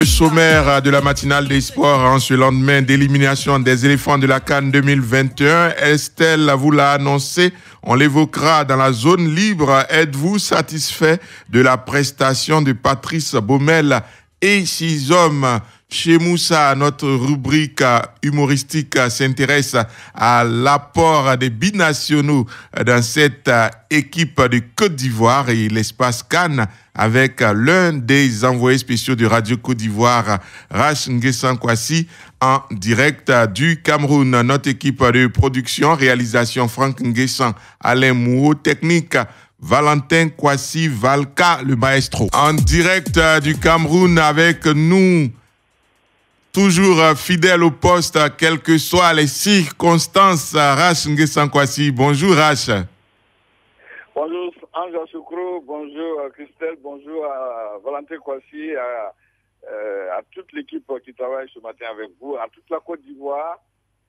Sommaire de la matinale des sports en ce lendemain d'élimination des éléphants de la CAN 2021. Estelle vous l'a annoncé, on l'évoquera dans la zone libre. Êtes-vous satisfait de la prestation de Patrice Baumel et 6 hommes? Chez Moussa, notre rubrique humoristique s'intéresse à l'apport des binationaux dans cette équipe de Côte d'Ivoire et l'espace Cannes avec l'un des envoyés spéciaux de Radio Côte d'Ivoire, Rach Nguessan Kwasi, en direct du Cameroun. Notre équipe de production, réalisation Franck Nguessan, Alain Mouo, technique Valentin Kwasi Valka, le maestro. En direct du Cameroun avec nous, toujours fidèle au poste, quelles que soient les circonstances, Rach Nguessan Kwasi. Bonjour Rach. Bonjour Ange Soukro, bonjour Christelle, bonjour à Valentin Kwasi, à toute l'équipe qui travaille ce matin avec vous, à toute la Côte d'Ivoire.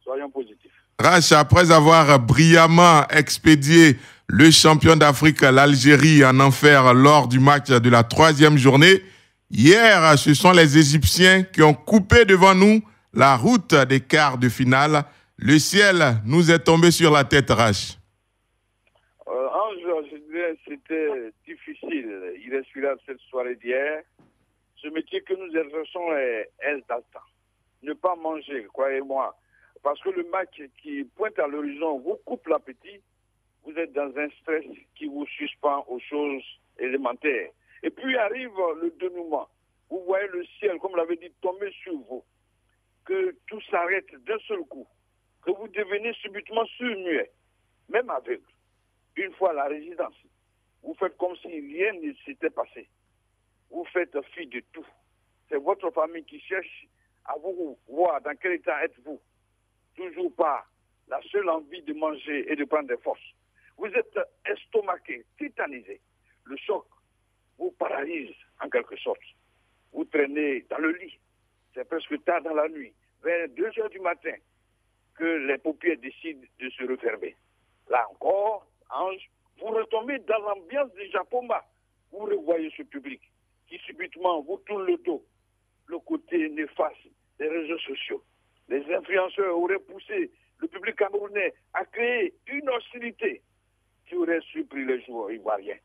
Soyons positifs. Rach, après avoir brillamment expédié le champion d'Afrique, l'Algérie, en enfer lors du match de la 3e journée, hier, ce sont les Égyptiens qui ont coupé devant nous la route des quarts de finale. Le ciel nous est tombé sur la tête, Rach. Ange, je dirais c'était difficile, irrespirable cette soirée d'hier. Ce métier que nous exerçons est d'alta. Ne pas manger, croyez-moi. Parce que le match qui pointe à l'horizon vous coupe l'appétit. Vous êtes dans un stress qui vous suspend aux choses élémentaires. Et puis arrive le dénouement. Vous voyez le ciel, comme l'avait dit, tomber sur vous. Que tout s'arrête d'un seul coup. Que vous devenez subitement sourd-muet, même aveugle. Une fois à la résidence, vous faites comme si rien ne s'était passé. Vous faites fi de tout. C'est votre famille qui cherche à vous voir dans quel état êtes-vous. Toujours pas la seule envie de manger et de prendre des forces. Vous êtes estomaqué, tétanisé. Le choc vous paralyse en quelque sorte. Vous traînez dans le lit. C'est presque tard dans la nuit, vers 2 heures du matin, que les paupières décident de se refermer. Là encore, Ange, vous retombez dans l'ambiance du Japoma. Vous revoyez ce public qui subitement vous tourne le dos. Le côté néfaste des réseaux sociaux. Les influenceurs auraient poussé le public camerounais à créer une hostilité qui aurait surpris les joueurs ivoiriens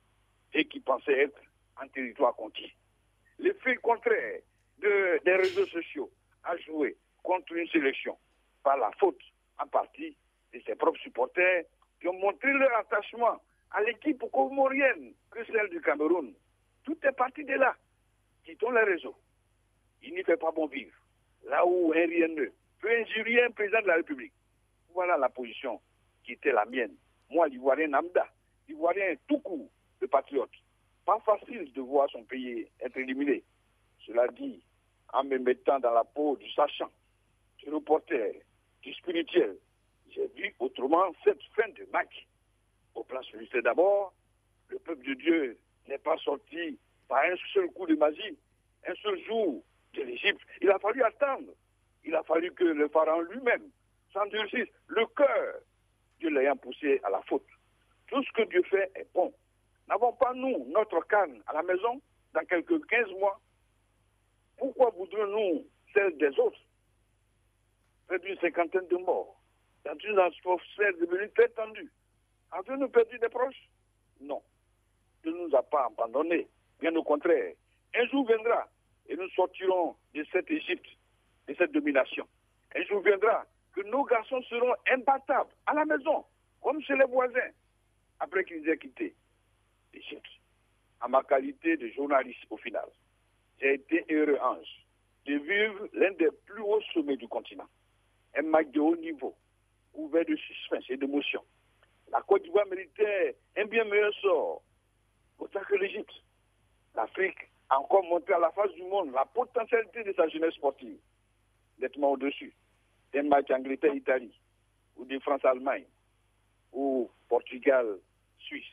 et qui pensaient être en territoire conquis. L'effet contraire des réseaux sociaux a joué contre une sélection par la faute en partie de ses propres supporters qui ont montré leur attachement à l'équipe comorienne que celle du Cameroun. Tout est parti de là. Quittons les réseaux. Il n'y fait pas bon vivre. Là où un RNE peut injurier un président de la République. Voilà la position qui était la mienne. Moi, l'Ivoirien Namda, l'Ivoirien tout court, le patriote. Pas facile de voir son pays être éliminé. Cela dit, en me mettant dans la peau du sachant, du reporter, du spirituel, j'ai vu autrement cette fin de match. Au plan spirituel d'abord, le peuple de Dieu n'est pas sorti par un seul coup de magie, un seul jour de l'Égypte. Il a fallu attendre. Il a fallu que le pharaon lui-même s'endurcisse le cœur, Dieu l'ayant poussé à la faute. Tout ce que Dieu fait est bon. N'avons pas, nous, notre canne à la maison dans quelques 15 mois? Pourquoi voudrions-nous celle des autres? Près d'une 50aine de morts, dans une atmosphère devenue très tendue. Avons-nous perdu des proches? Non. Dieu ne nous a pas abandonnés. Bien au contraire. Un jour viendra et nous sortirons de cette Égypte, de cette domination. Un jour viendra que nos garçons seront imbattables à la maison, comme chez les voisins, après qu'ils aient quitté l'Égypte. En ma qualité de journaliste au final, j'ai été heureux, Ange, de vivre l'un des plus hauts sommets du continent. Un match de haut niveau, ouvert de suspense et d'émotion. La Côte d'Ivoire méritait un bien meilleur sort, autant que l'Égypte. L'Afrique a encore montré à la face du monde la potentialité de sa jeunesse sportive, nettement au-dessus d'un match Angleterre-Italie, ou de France-Allemagne, ou Portugal-Suisse.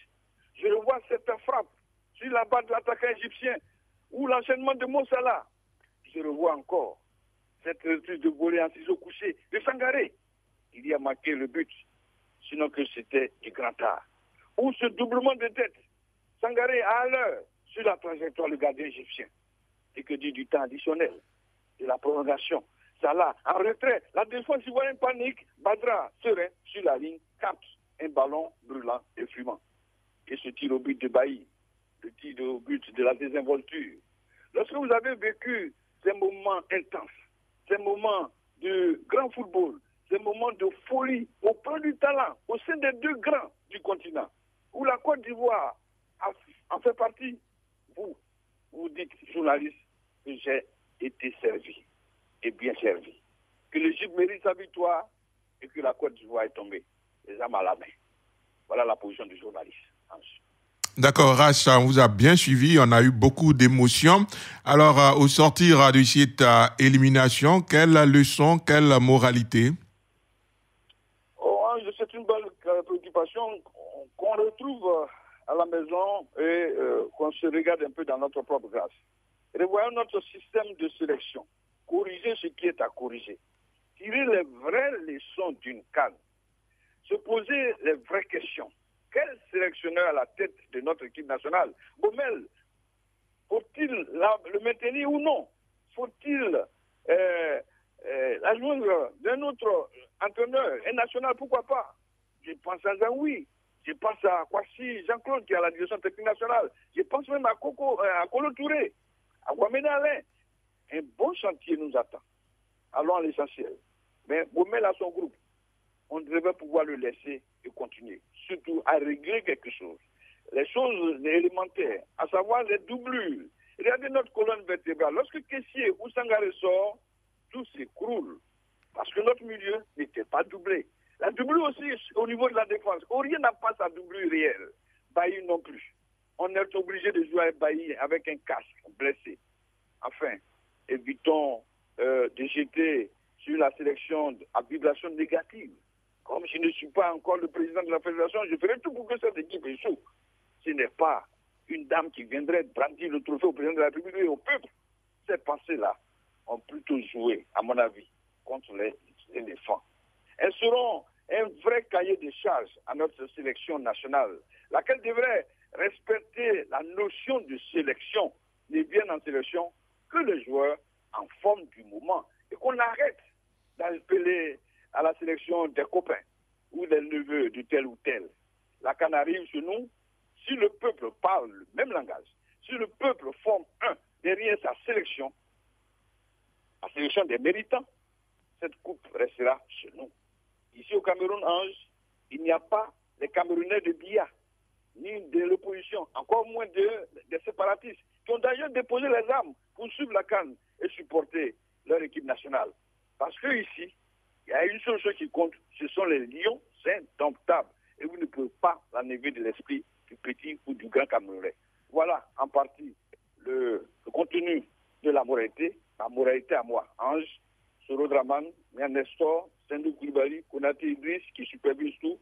Je revois cette frappe sur la barre de l'attaquant égyptien, ou l'enchaînement de Mossala. Je revois encore cette reprise de volée en ciseaux couchés de Sangaré. Il y a marqué le but, sinon que c'était du grand art. Ou ce doublement de tête, Sangaré à l'heure sur la trajectoire, le gardien égyptien. Et que dit du temps additionnel, de la prolongation. Ça là, en retrait, la défense ivoirienne panique, Badra serein sur la ligne, capte un ballon brûlant et fumant. Et ce tir au but de Bailly, le tir au but de la désinvolture. Lorsque vous avez vécu ces moments intenses, ces moments de grand football, ces moments de folie au plan du talent, au sein des deux grands du continent, où la Côte d'Ivoire en fait partie, vous dites, journaliste, que j'ai été servi, et bien servi. Que l'Égypte mérite sa victoire et que la Côte d'Ivoire est tombée, les armes à la main. Voilà la position du journaliste. D'accord, Rach, on vous a bien suivi, on a eu beaucoup d'émotions. Alors, au sortir de cette élimination, quelle leçon, quelle moralité? C'est une bonne préoccupation qu'on retrouve à la maison et qu'on se regarde un peu dans notre propre grâce. Revoyons notre système de sélection, corriger ce qui est à corriger, tirer les vraies leçons d'une CAN, se poser les vraies questions. Quel sélectionneur à la tête de notre équipe nationale? Baumel, faut-il le maintenir ou non? Faut-il la joindre d'un autre entraîneur, un national, pourquoi pas? Je pense à Zaoui, je pense à Kwasi Jean-Claude qui est à la direction technique nationale, je pense même à Kolo Touré, à Guamene Alain. Un bon chantier nous attend. Allons à l'essentiel. Mais Baumel a son groupe. On devrait pouvoir le laisser et continuer. Surtout à régler quelque chose. Les choses élémentaires, à savoir les doublures. Regardez notre colonne vertébrale. Lorsque Kessié ou Sangaré sort, tout s'écroule. Parce que notre milieu n'était pas doublé. La doublure aussi au niveau de la défense. Aurier n'a pas sa doublure réelle. Bailly non plus. On est obligé de jouer avec Bailly avec un casque blessé. Enfin, évitons de jeter sur la sélection à vibration négative. Comme je ne suis pas encore le président de la fédération, je ferai tout pour que cette équipe échoue. Ce n'est pas une dame qui viendrait brandir le trophée au président de la République et au peuple. Ces pensées-là ont plutôt joué, à mon avis, contre les éléphants. Elles seront un vrai cahier de charges à notre sélection nationale, laquelle devrait respecter la notion de sélection, ne viennent en sélection que les joueurs en forme du moment et qu'on arrête d'appeler à la sélection des copains ou des neveux de tel ou tel. La CAN arrive chez nous, si le peuple parle le même langage, si le peuple forme derrière sa sélection, la sélection des méritants, cette coupe restera chez nous. Ici au Cameroun, Ange, il n'y a pas les Camerounais de Biya, ni de l'opposition, encore moins des séparatistes, qui ont d'ailleurs déposé les armes pour suivre la CAN et supporter leur équipe nationale. Parce que ici, il y a une seule chose qui compte, ce sont les lions, c'est indomptable. Et vous ne pouvez pas l'enlever de l'esprit du petit ou du grand Camerounais. Voilà, en partie, le contenu de la moralité à moi, Ange, Soro Draman, Mian Nestor, Sendou Koulibaly, Konaté Idriss, qui supervise tout.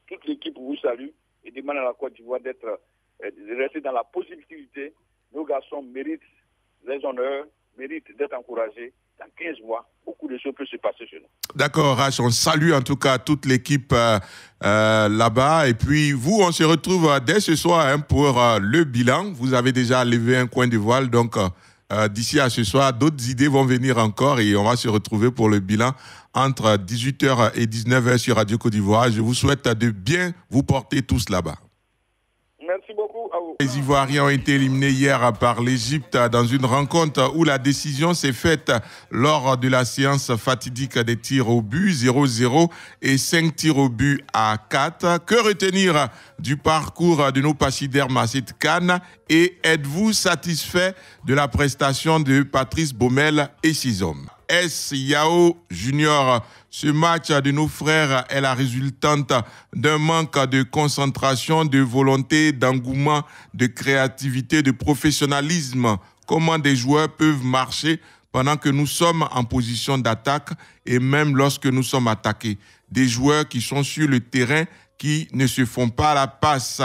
Toute l'équipe vous salue et demande à la Côte d'Ivoire de rester dans la positivité. Nos garçons méritent les honneurs, méritent d'être encouragés. Dans 15 mois, beaucoup de choses peuvent se passer chez nous. D'accord, Rach, on salue en tout cas toute l'équipe là-bas. Et puis, vous, on se retrouve dès ce soir pour le bilan. Vous avez déjà levé un coin de voile, donc d'ici à ce soir, d'autres idées vont venir encore et on va se retrouver pour le bilan entre 18h et 19h sur Radio Côte d'Ivoire. Je vous souhaite de bien vous porter tous là-bas. Merci beaucoup à vous. Les Ivoiriens ont été éliminés hier par l'Égypte dans une rencontre où la décision s'est faite lors de la séance fatidique des tirs au but, 0-0 et 5 tirs au but à 4. Que retenir du parcours de nos pachydermes à cette CAN et êtes-vous satisfait de la prestation de Patrice Baumel et ses hommes? S. Yao Junior, ce match de nos frères est la résultante d'un manque de concentration, de volonté, d'engouement, de créativité, de professionnalisme. Comment des joueurs peuvent marcher pendant que nous sommes en position d'attaque et même lorsque nous sommes attaqués? Des joueurs qui sont sur le terrain, qui ne se font pas la passe.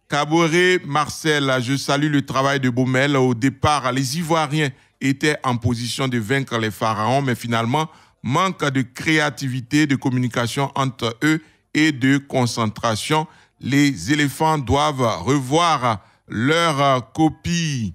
Caboret Marcel, je salue le travail de Baumel. Au départ, les Ivoiriens étaient en position de vaincre les pharaons, mais finalement, manque de créativité, de communication entre eux et de concentration. Les éléphants doivent revoir leur copie.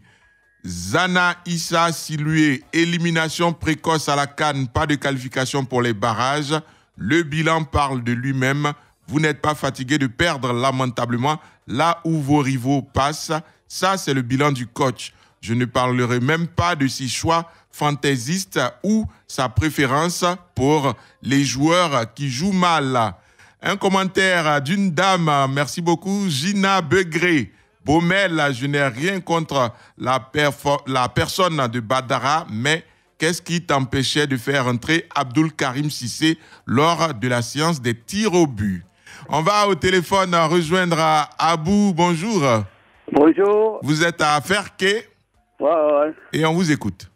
Zana Issa Silué, élimination précoce à la CAN, pas de qualification pour les barrages. Le bilan parle de lui-même. Vous n'êtes pas fatigué de perdre lamentablement là où vos rivaux passent. Ça, c'est le bilan du coach. Je ne parlerai même pas de ses choix fantaisistes ou sa préférence pour les joueurs qui jouent mal. Un commentaire d'une dame, merci beaucoup, Gina Begré. Baumel, je n'ai rien contre la personne de Badara, mais qu'est-ce qui t'empêchait de faire entrer Abdul Karim Sissé lors de la séance des tirs au but? On va au téléphone rejoindre Abou. Bonjour. Bonjour. Vous êtes à Ferké. Ouais. Et on vous écoute.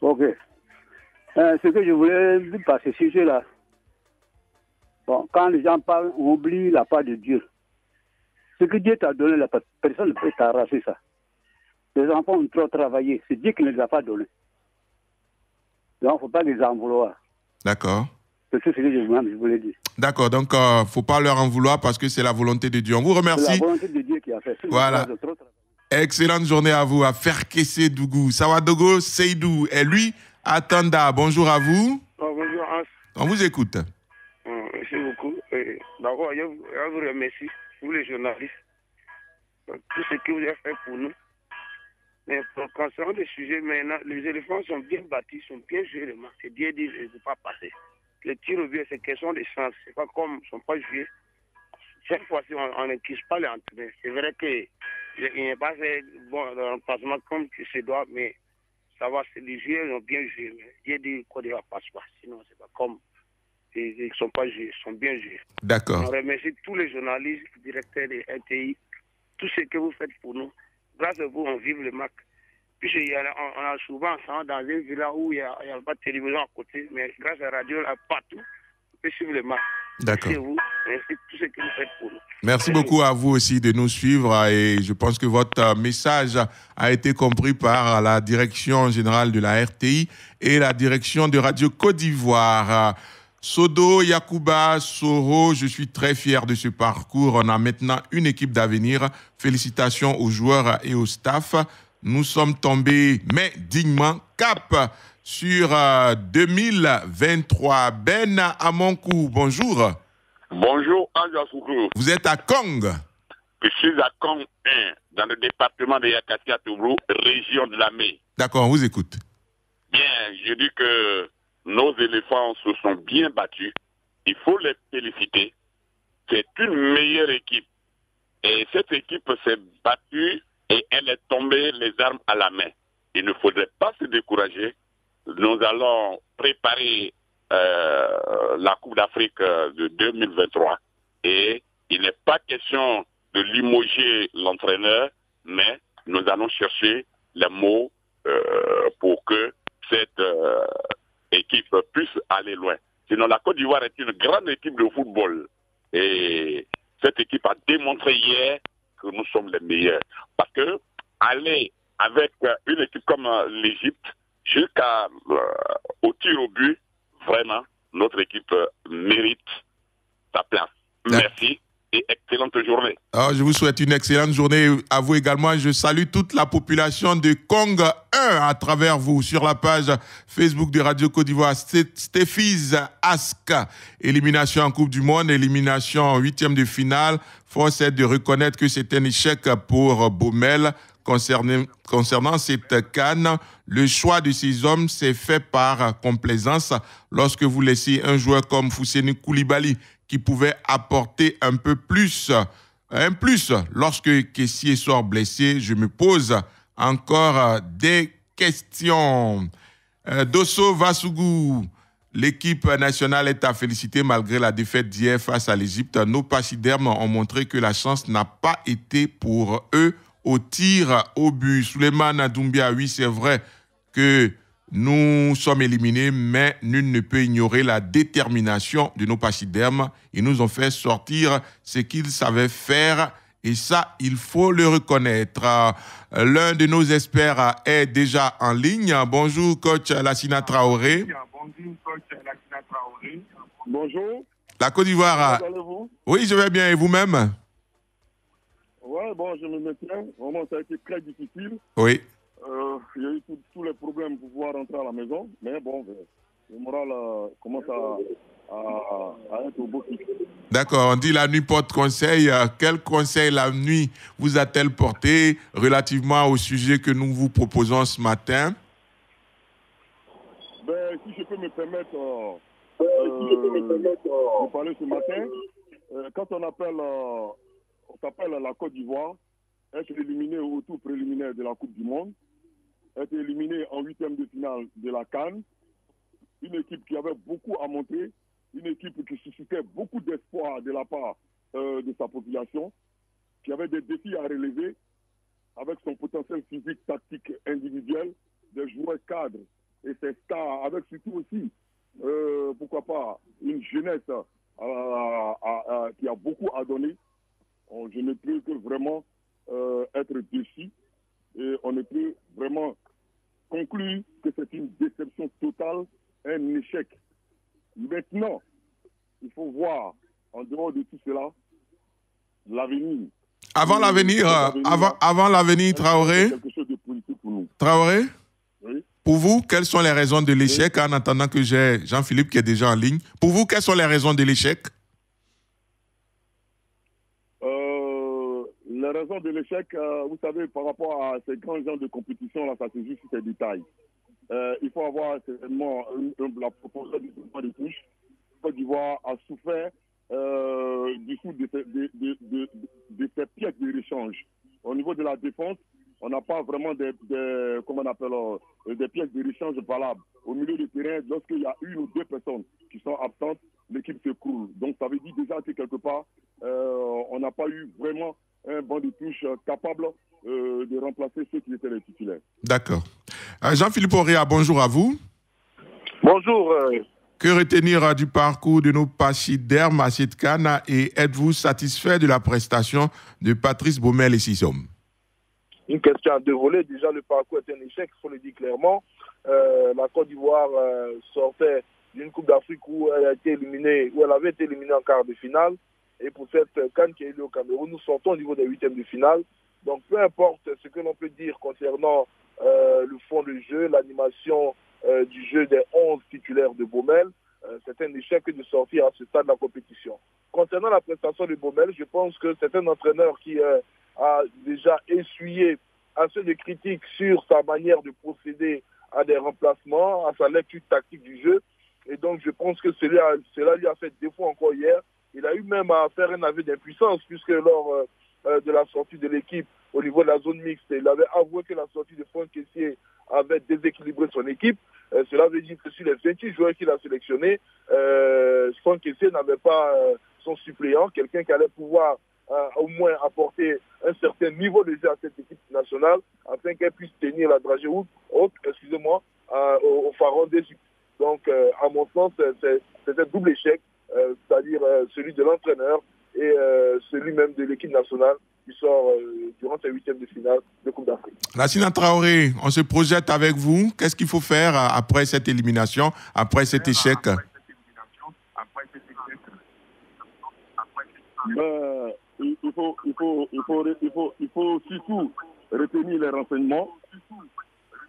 Ok. Ce que je voulais dire par ce sujet-là, bon, quand les gens parlent, on oublie la part de Dieu. Ce que Dieu t'a donné, personne ne peut t'arracher ça. Les enfants ont trop travaillé. C'est Dieu qui ne les a pas donnés. Donc, il ne faut pas les en vouloir. D'accord. C'est ce que je voulais dire. D'accord, donc il ne faut pas leur en vouloir parce que c'est la volonté de Dieu. On vous remercie. C'est la volonté de Dieu qui a fait. Voilà. Excellente journée à vous, à Ferkessé Dougou. Sawadogo Seydou et lui, Atanda. Bonjour à vous. Bonjour Hans. On vous écoute. Merci beaucoup. D'abord, je vous remercie, vous les journalistes, pour tout ce que vous avez fait pour nous. Mais concernant le sujet, maintenant, les éléphants sont bien battus, sont bien joués le match. C'est Dieu dit, je ne peux pas passer. Les tirs au but, c'est question de sens. C'est pas comme ils ne sont pas joués. Cette fois-ci, on n'équipe pas les entraîneurs. C'est vrai qu'il n'est pas fait bon dans l'emplacement comme il se doit, mais ça va, les joueurs ils ont bien joué. Mais Dieu dit qu'on ne passe pas. Sinon, c'est pas comme. Ils ne sont pas joués, ils sont bien joués. D'accord. On remercie tous les journalistes, directeurs des RTI, tout ce que vous faites pour nous. Grâce à vous, on vive le match. Puis on a souvent ensemble dans une villa où il n'y a pas de télévision à côté, mais grâce à la radio, là, partout, on peut suivre le match. D'accord. Merci à vous, merci tout ce que vous faites pour nous. Merci beaucoup à vous aussi de nous suivre et je pense que votre message a été compris par la direction générale de la RTI et la direction de Radio Côte d'Ivoire. Sodo, Yakuba, Soro, je suis très fier de ce parcours. On a maintenant une équipe d'avenir. Félicitations aux joueurs et au staff. Nous sommes tombés, mais dignement, cap sur 2023. Ben Amonkou, bonjour. Bonjour, Anja Soukou. Vous êtes à Kong. Je suis à Kong 1, dans le département de Yakatia Toubou, région de la Mai. D'accord, on vous écoute. Bien, je dis que nos éléphants se sont bien battus. Il faut les féliciter. C'est une meilleure équipe. Et cette équipe s'est battue et elle est tombée les armes à la main. Il ne faudrait pas se décourager. Nous allons préparer la Coupe d'Afrique de 2023. Et il n'est pas question de limoger l'entraîneur, mais nous allons chercher les mots pour que cette équipe puisse aller loin. Sinon, la Côte d'Ivoire est une grande équipe de football. Et cette équipe a démontré hier que nous sommes les meilleurs. Parce que aller avec une équipe comme l'Égypte jusqu'au tir au but, vraiment, notre équipe mérite sa place. Merci et excellente journée. Alors, je vous souhaite une excellente journée à vous également. Je salue toute la population de Kong 1 à travers vous sur la page Facebook de Radio Côte d'Ivoire. Stéphise Ask, élimination en Coupe du Monde, élimination en 8e de finale. Force est de reconnaître que c'est un échec pour Baumel. Concernant cette CAN, le choix de ces hommes s'est fait par complaisance lorsque vous laissez un joueur comme Fousseni Koulibaly qui pouvait apporter un plus. Lorsque Kessié sort blessé, je me pose encore des questions. Dosso Vassougou, l'équipe nationale est à féliciter malgré la défaite d'hier face à l'Égypte. Nos pachydermes ont montré que la chance n'a pas été pour eux au tir au but. Souleymane Doumbia, oui, c'est vrai que nous sommes éliminés, mais nul ne peut ignorer la détermination de nos pachydermes. Ils nous ont fait sortir ce qu'ils savaient faire et ça, il faut le reconnaître. L'un de nos experts est déjà en ligne. Bonjour, coach Lassina Traoré. Bonjour. La Côte d'Ivoire. Comment allez-vous? Oui, je vais bien. Et vous-même? Ouais, bon, je me maintiens. Vraiment, ça a été très difficile. Oui. Il y a eu tous les problèmes pour pouvoir rentrer à la maison, mais bon, le moral commence à être au beau fixe. D'accord, on dit la nuit porte conseil. Quel conseil la nuit vous a-t-elle porté relativement au sujet que nous vous proposons ce matin? Ben, si je peux me permettre de parler ce matin, quand on s'appelle la Côte d'Ivoire, être éliminé au tour préliminaire de la Coupe du Monde, être éliminé en 8e de finale de la CAN, une équipe qui avait beaucoup à montrer, une équipe qui suscitait beaucoup d'espoir de la part de sa population, qui avait des défis à relever avec son potentiel physique, tactique, individuel, des joueurs cadres et ses stars, avec surtout aussi, pourquoi pas, une jeunesse qui a beaucoup à donner. Je ne peux que vraiment être déçu et on ne peut vraiment conclure que c'est une déception totale, un échec. Maintenant, il faut voir, en dehors de tout cela, l'avenir. Avant l'avenir, Traoré. Quelque chose de politique pour nous. Traoré, Oui. pour vous, quelles sont les raisons de l'échec, en attendant que j'ai Jean-Philippe qui est déjà en ligne? Pour vous, quelles sont les raisons de l'échec? Les raisons de l'échec, vous savez, par rapport à ces grands genres de compétition, là, ça se joue sur ces détails. Il faut avoir certainement la proposition du mouvement de touche. Côte d'Ivoire a souffert du coup de ces pièces de réchange. Au niveau de la défense, on n'a pas vraiment des pièces de réchange valables. Au milieu du terrain, lorsqu'il y a une ou deux personnes qui sont absentes, l'équipe se croule. Donc ça veut dire déjà que quelque part, on n'a pas eu vraiment un banc de touche capable de remplacer ceux qui étaient les titulaires. D'accord. Jean-Philippe Oria, bonjour à vous. Bonjour. Que retenir du parcours de nos pachydermes à cette CAN et êtes-vous satisfait de la prestation de Patrice Baumel et ses hommes? Une question à deux volets. Déjà, le parcours est un échec, il faut le dire clairement. La Côte d'Ivoire sortait d'une Coupe d'Afrique où elle avait été éliminée en quart de finale. Et pour cette CAN qui a eu lieu au Cameroun, nous sortons au niveau des huitièmes de finale. Donc, peu importe ce que l'on peut dire concernant le fond du jeu, l'animation du jeu des 11 titulaires de Baumel, c'est un échec de sortir à ce stade de la compétition. Concernant la prestation de Baumel, je pense que c'est un entraîneur qui a déjà essuyé assez de critiques sur sa manière de procéder à des remplacements, à sa lecture tactique du jeu. Et donc, je pense que cela lui a fait défaut encore hier. Il a eu même à faire un aveu d'impuissance, puisque lors de la sortie de l'équipe au niveau de la zone mixte, il avait avoué que la sortie de Franck Kessié avait déséquilibré son équipe. Cela veut dire que sur les 28 joueurs qu'il a sélectionnés, Franck Kessié n'avait pas son suppléant, quelqu'un qui allait pouvoir au moins apporter un certain niveau de jeu à cette équipe nationale afin qu'elle puisse tenir la dragée haute, au pharaon d'Égypte. Donc, à mon sens, c'est un double échec, c'est-à-dire celui de l'entraîneur et celui même de l'équipe nationale qui sort durant ces huitièmes de finale de Coupe d'Afrique. Lassina Traoré, on se projette avec vous. Qu'est-ce qu'il faut faire après cette élimination, après cet échec? Il faut surtout retenir les renseignements.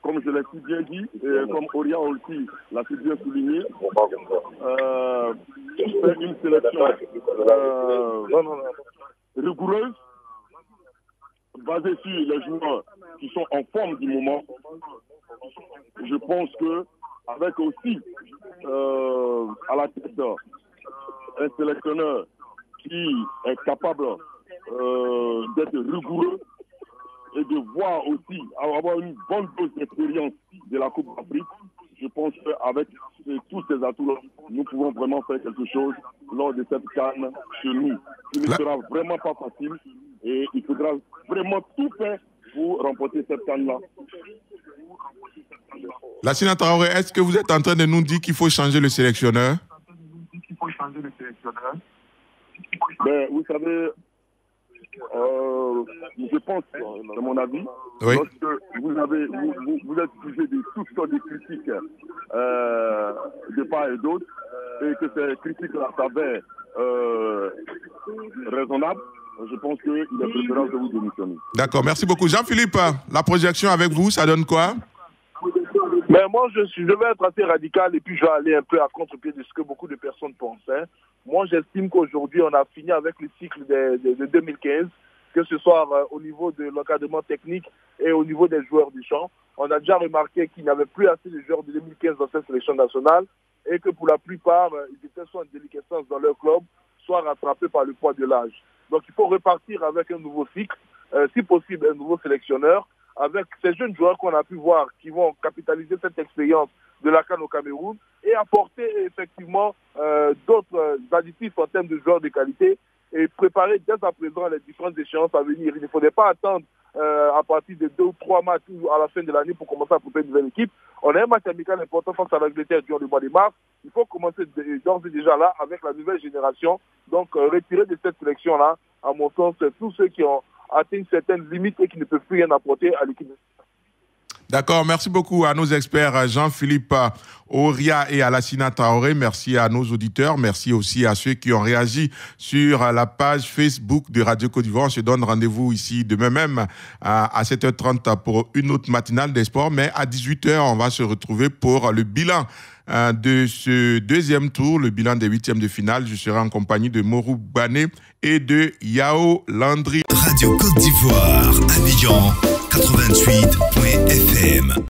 Comme je l'ai si bien dit, et comme Oria aussi l'a si bien souligné, faire une sélection rigoureuse, basée sur les joueurs qui sont en forme du moment. Je pense que avec aussi à la tête un sélectionneur qui est capable d'être rigoureux et de voir aussi, avoir une bonne dose d'expérience de la Coupe d'Afrique, je pense qu'avec tous ces atouts-là, nous pouvons vraiment faire quelque chose lors de cette CAN chez nous. Ce ne sera vraiment pas facile et il faudra vraiment tout faire pour remporter cette CAN-là. Lassina Traoré, est-ce que vous êtes en train de nous dire qu'il faut changer le sélectionneur? Ben, vous savez, je pense, à mon avis, oui, lorsque vous êtes jugé de toutes sortes de critiques de part et d'autre, et que ces critiques-là s'avèrent raisonnables, je pense qu'il est préférable de vous démissionner. D'accord, merci beaucoup. Jean-Philippe, la projection avec vous, ça donne quoi? Mais moi, je vais être assez radical et puis je vais aller un peu à contre-pied de ce que beaucoup de personnes pensent. Hein. Moi, j'estime qu'aujourd'hui, on a fini avec le cycle de 2015, que ce soit au niveau de l'encadrement technique et au niveau des joueurs du champ. On a déjà remarqué qu'il n'y avait plus assez de joueurs de 2015 dans cette sélection nationale et que pour la plupart, ils étaient soit en déliquescence dans leur club, soit rattrapés par le poids de l'âge. Donc, il faut repartir avec un nouveau cycle, si possible, un nouveau sélectionneur, avec ces jeunes joueurs qu'on a pu voir qui vont capitaliser cette expérience de la CAN au Cameroun et apporter effectivement d'autres additifs en termes de joueurs de qualité et préparer dès à présent les différentes échéances à venir. Il ne faudrait pas attendre à partir de 2 ou 3 matchs à la fin de l'année pour commencer à préparer une nouvelle équipe. On a un match amical important face à l'Angleterre durant le mois de mars. Il faut commencer d'ores et déjà là avec la nouvelle génération. Donc retirer de cette sélection-là, à mon sens, tous ceux qui ont atteint une certaine limite et qui ne peuvent plus rien apporter à l'équipe. D'accord, merci beaucoup à nos experts Jean-Philippe Oria et Alassina Traoré. Merci à nos auditeurs. Merci aussi à ceux qui ont réagi sur la page Facebook de Radio Côte d'Ivoire. On se donne rendez-vous ici demain même à 7h30 pour une autre matinale des sports. Mais à 18h, on va se retrouver pour le bilan de ce deuxième tour, le bilan des 8e de finale. Je serai en compagnie de Morou Bané et de Yao Landry. Radio Côte d'Ivoire, Abidjan 88.fm.